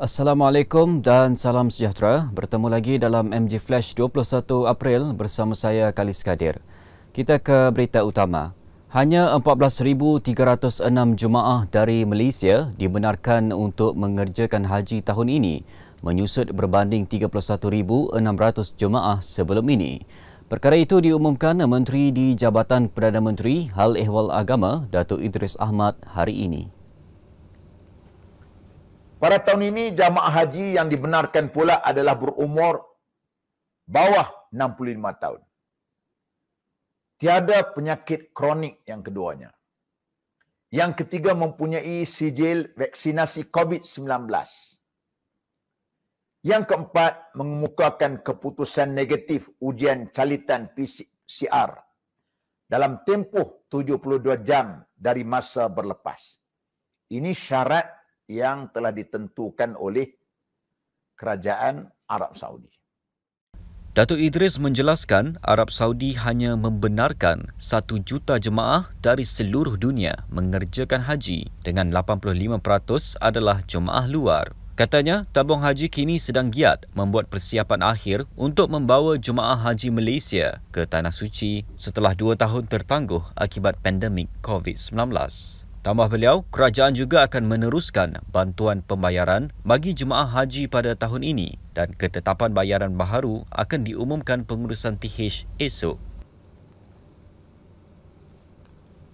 Assalamualaikum dan salam sejahtera. Bertemu lagi dalam MG Flash 21 April bersama saya Khalis Kadir. Kita ke berita utama. Hanya 14,306 jemaah dari Malaysia dibenarkan untuk mengerjakan haji tahun ini, menyusut berbanding 31,600 jemaah sebelum ini. Perkara itu diumumkan Menteri di Jabatan Perdana Menteri Hal Ehwal Agama, Datuk Idris Ahmad hari ini. Pada tahun ini, jamaah haji yang dibenarkan pula adalah berumur bawah 65 tahun. Tiada penyakit kronik yang keduanya. Yang ketiga mempunyai sijil vaksinasi COVID-19. Yang keempat mengemukakan keputusan negatif ujian calitan PCR dalam tempoh 72 jam dari masa berlepas. Ini syarat yang telah ditentukan oleh Kerajaan Arab Saudi. Datuk Idris menjelaskan Arab Saudi hanya membenarkan 1 juta jemaah dari seluruh dunia mengerjakan haji dengan 85% adalah jemaah luar. Katanya, tabung haji kini sedang giat membuat persiapan akhir untuk membawa jemaah haji Malaysia ke Tanah Suci setelah 2 tahun tertangguh akibat pandemik COVID-19. Tambah beliau, kerajaan juga akan meneruskan bantuan pembayaran bagi jemaah haji pada tahun ini dan ketetapan bayaran baharu akan diumumkan pengurusan TH esok.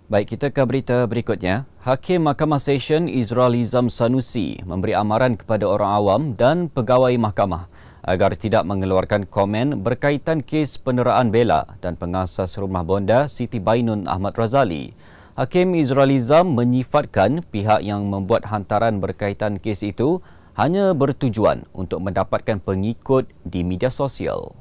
Baik, kita ke berita berikutnya. Hakim Mahkamah Session Izralizam Sanusi memberi amaran kepada orang awam dan pegawai mahkamah agar tidak mengeluarkan komen berkaitan kes penderaan bela dan pengasas rumah bonda Siti Bainun Ahmad Razali. Hakim Izralizam menyifatkan pihak yang membuat hantaran berkaitan kes itu hanya bertujuan untuk mendapatkan pengikut di media sosial.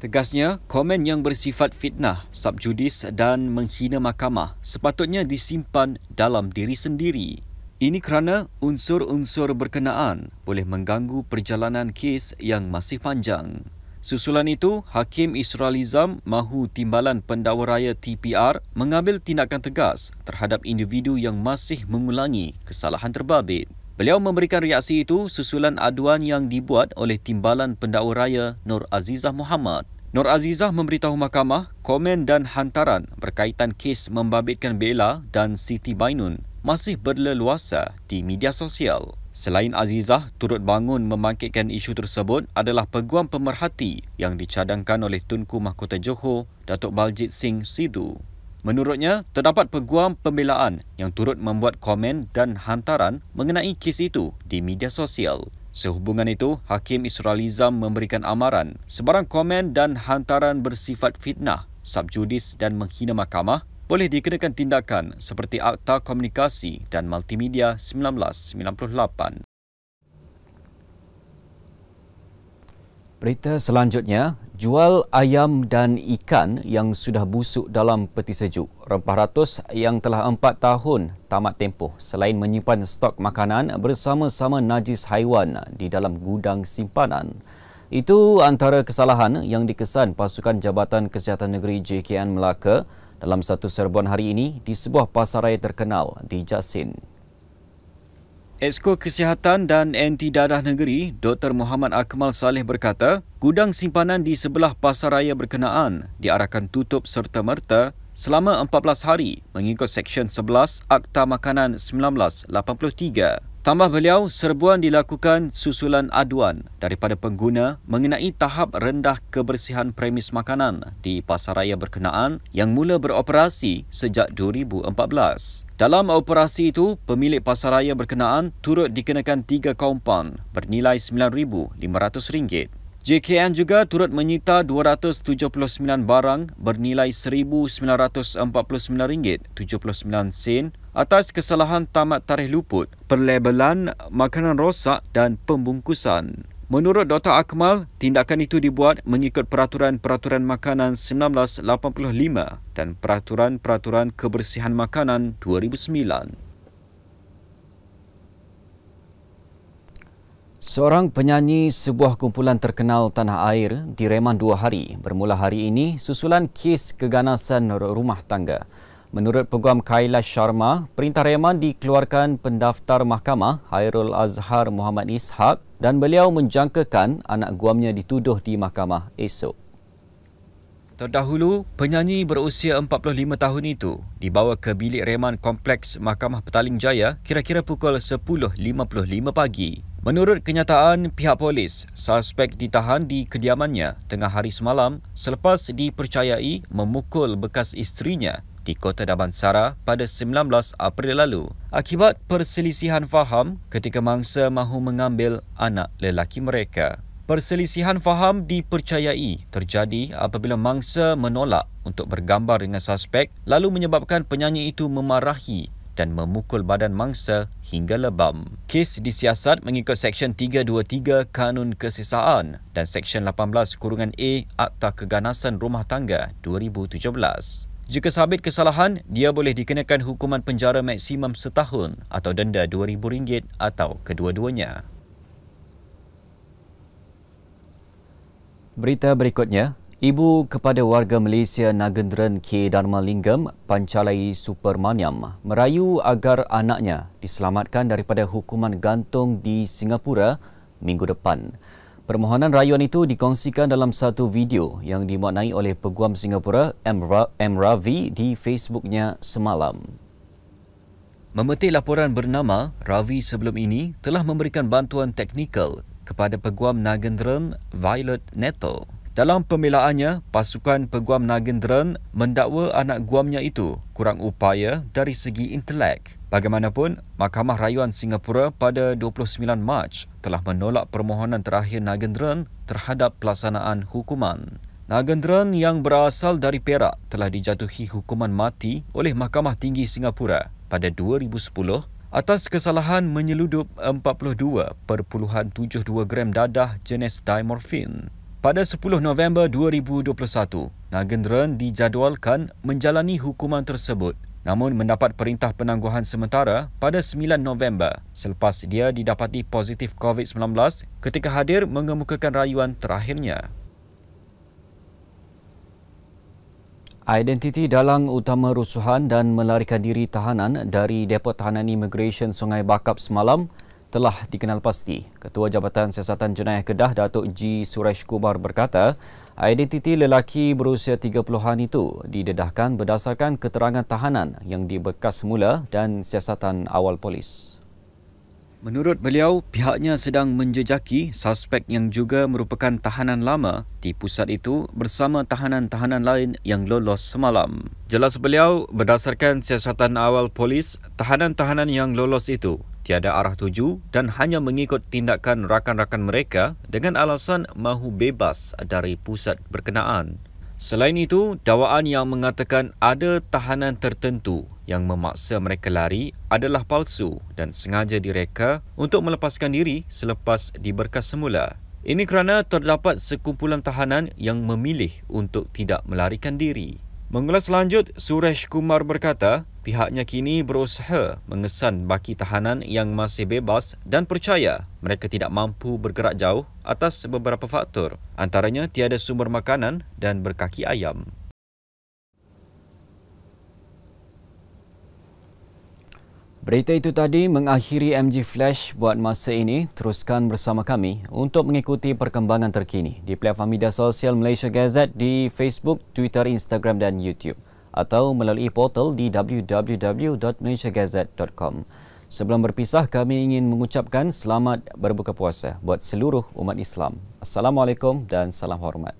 Tegasnya, komen yang bersifat fitnah, subjudis dan menghina mahkamah sepatutnya disimpan dalam diri sendiri. Ini kerana unsur-unsur berkenaan boleh mengganggu perjalanan kes yang masih panjang. Susulan itu, Hakim Izralizam mahu Timbalan Pendakwa Raya TPR mengambil tindakan tegas terhadap individu yang masih mengulangi kesalahan terbabit. Beliau memberikan reaksi itu susulan aduan yang dibuat oleh Timbalan Pendakwa Raya Nur Azizah Muhammad. Nur Azizah memberitahu mahkamah komen dan hantaran berkaitan kes membabitkan Bella dan Siti Bainun masih berleluasa di media sosial. Selain Azizah, turut bangun membangkitkan isu tersebut adalah Peguam Pemerhati yang dicadangkan oleh Tunku Mahkota Johor, Datuk Baljit Singh Sidhu. Menurutnya, terdapat peguam pembelaan yang turut membuat komen dan hantaran mengenai kes itu di media sosial. Sehubungan itu, Hakim Izralizam memberikan amaran sebarang komen dan hantaran bersifat fitnah, subjudis dan menghina mahkamah boleh dikenakan tindakan seperti Akta Komunikasi dan Multimedia 1998. Berita selanjutnya, jual ayam dan ikan yang sudah busuk dalam peti sejuk. Rempah ratus yang telah 4 tahun tamat tempoh selain menyimpan stok makanan bersama-sama najis haiwan di dalam gudang simpanan. Itu antara kesalahan yang dikesan Pasukan Jabatan Kesihatan Negeri JKN Melaka dalam satu serbuan hari ini di sebuah pasaraya terkenal di Jasin. Exco Kesihatan dan Anti Dadah Negeri, Dr. Muhammad Akmal Saleh berkata, gudang simpanan di sebelah pasaraya berkenaan diarahkan tutup serta-merta selama 14 hari mengikut Seksyen 11 Akta Makanan 1983. Tambah beliau, serbuan dilakukan susulan aduan daripada pengguna mengenai tahap rendah kebersihan premis makanan di pasaraya berkenaan yang mula beroperasi sejak 2014. Dalam operasi itu, pemilik pasaraya berkenaan turut dikenakan 3 kaumpan bernilai RM9,500. JKN juga turut menyita 279 barang bernilai RM1,949.79 atas kesalahan tamat tarikh luput, perlabelan makanan rosak dan pembungkusan. Menurut Dr. Akmal, tindakan itu dibuat mengikut Peraturan-Peraturan Makanan 1985 dan Peraturan-Peraturan Kebersihan Makanan 2009. Seorang penyanyi sebuah kumpulan terkenal tanah air direman 2 hari bermula hari ini susulan kes keganasan rumah tangga. Menurut Peguam Kailash Sharma, perintah reman dikeluarkan pendaftar mahkamah Hairul Azhar Muhammad Ishaq dan beliau menjangkakan anak guamnya dituduh di mahkamah esok. Terdahulu, penyanyi berusia 45 tahun itu dibawa ke bilik reman Kompleks Mahkamah Petaling Jaya kira-kira pukul 10.55 pagi. Menurut kenyataan pihak polis, suspek ditahan di kediamannya tengah hari semalam selepas dipercayai memukul bekas isterinya di Kota Damansara pada 19 April lalu akibat perselisihan faham ketika mangsa mahu mengambil anak lelaki mereka. Perselisihan faham dipercayai terjadi apabila mangsa menolak untuk bergambar dengan suspek lalu menyebabkan penyanyi itu memarahi dan memukul badan mangsa hingga lebam. Kes disiasat mengikut Seksyen 323 Kanun Kesesaan dan Seksyen 18(A) Akta Keganasan Rumah Tangga 2017. Jika sabit kesalahan, dia boleh dikenakan hukuman penjara maksimum setahun atau denda RM2,000 atau kedua-duanya. Berita berikutnya, ibu kepada warga Malaysia Nagendran K. Dharmalingam, Pancalai Supermaniam, merayu agar anaknya diselamatkan daripada hukuman gantung di Singapura minggu depan. Permohonan rayuan itu dikongsikan dalam satu video yang dimuatnai oleh Peguam Singapura M. Ravi di Facebooknya semalam. Memetik laporan bernama, Ravi sebelum ini telah memberikan bantuan teknikal kepada Peguam Nagendran Violet Neto. Dalam pembelaannya, pasukan Peguam Nagendran mendakwa anak guamnya itu kurang upaya dari segi intelek. Bagaimanapun, Mahkamah Rayuan Singapura pada 29 Mac telah menolak permohonan terakhir Nagendran terhadap pelaksanaan hukuman. Nagendran yang berasal dari Perak telah dijatuhi hukuman mati oleh Mahkamah Tinggi Singapura pada 2010 atas kesalahan menyeludup 42.72 gram dadah jenis dimorfin. Pada 10 November 2021, Nagendran dijadualkan menjalani hukuman tersebut namun mendapat perintah penangguhan sementara pada 9 November selepas dia didapati positif COVID-19 ketika hadir mengemukakan rayuan terakhirnya. Identiti dalang utama rusuhan dan melarikan diri tahanan dari Depot Tahanan Imigresen Sungai Bakap semalam telah dikenal pasti. Ketua Jabatan Siasatan Jenayah Kedah, Datuk G. Suresh Kumar berkata, identiti lelaki berusia 30-an itu didedahkan berdasarkan keterangan tahanan yang dibekas semula dan siasatan awal polis. Menurut beliau, pihaknya sedang menjejaki suspek yang juga merupakan tahanan lama di pusat itu bersama tahanan-tahanan lain yang lolos semalam. Jelas beliau, berdasarkan siasatan awal polis, tahanan-tahanan yang lolos itu tiada arah tuju dan hanya mengikut tindakan rakan-rakan mereka dengan alasan mahu bebas dari pusat berkenaan. Selain itu, dakwaan yang mengatakan ada tahanan tertentu yang memaksa mereka lari adalah palsu dan sengaja direka untuk melepaskan diri selepas diberkas semula. Ini kerana terdapat sekumpulan tahanan yang memilih untuk tidak melarikan diri. Mengulas lanjut, Suresh Kumar berkata, pihaknya kini berusaha mengesan baki tahanan yang masih bebas dan percaya mereka tidak mampu bergerak jauh atas beberapa faktor, antaranya tiada sumber makanan dan berkaki ayam. Berita itu tadi mengakhiri MG Flash buat masa ini. Teruskan bersama kami untuk mengikuti perkembangan terkini di platform media sosial Malaysia Gazette di Facebook, Twitter, Instagram dan YouTube atau melalui portal di www.malaysiagazette.com. Sebelum berpisah, kami ingin mengucapkan selamat berbuka puasa buat seluruh umat Islam. Assalamualaikum dan salam hormat.